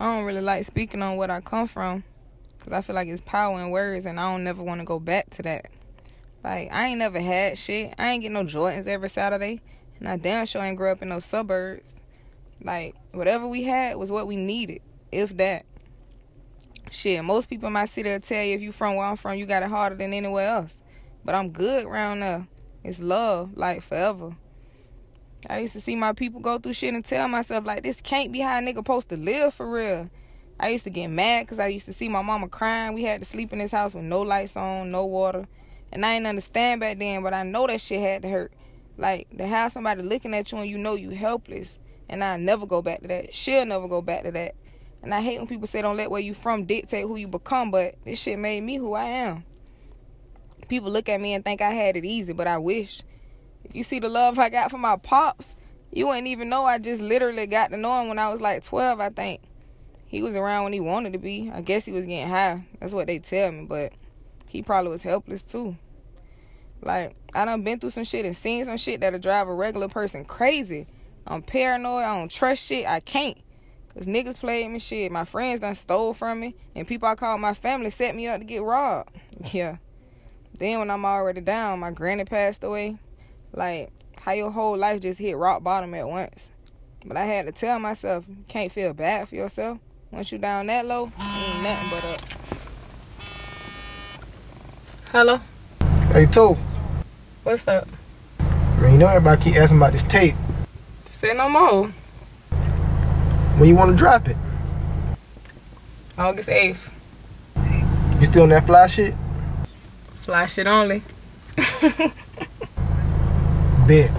I don't really like speaking on what I come from because I feel like it's power in words and I don't never want to go back to that. Like, I ain't never had shit. I ain't get no Jordans every Saturday. And I damn sure ain't grew up in those suburbs. Like, whatever we had was what we needed, if that. Shit, most people in my city will tell you if you from where I'm from, you got it harder than anywhere else. But I'm good around there. It's love, like, forever. I used to see my people go through shit and tell myself, like, this can't be how a nigga supposed to live for real. I used to get mad because I used to see my mama crying. We had to sleep in this house with no lights on, no water. And I didn't understand back then, but I know that shit had to hurt. Like, to have somebody looking at you and you know you helpless. And I'll never go back to that. She'll never go back to that. And I hate when people say don't let where you from dictate who you become, but this shit made me who I am. People look at me and think I had it easy, but I wish. If you see the love I got from my pops, you wouldn't even know. I just literally got to know him when I was like 12, I think. He was around when he wanted to be. I guess he was getting high. That's what they tell me, but he probably was helpless too. Like, I done been through some shit and seen some shit that'll drive a regular person crazy. I'm paranoid. I don't trust shit. I can't. Because niggas played me shit. My friends done stole from me. And people I call my family set me up to get robbed. Yeah. Then when I'm already down, my granny passed away. Like, how your whole life just hit rock bottom at once. But I had to tell myself, you can't feel bad for yourself. Once you down that low, ain't nothing but up. Hello? Hey, Toe. What's up? Man, you know everybody keep asking about this tape. Say no more. When you want to drop it? August 8th. You still on that fly shit? Fly shit only. Bet.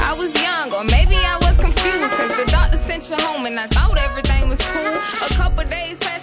I was young, or maybe I was confused, cause the doctor sent you home and I thought everything was cool. A couple days passed.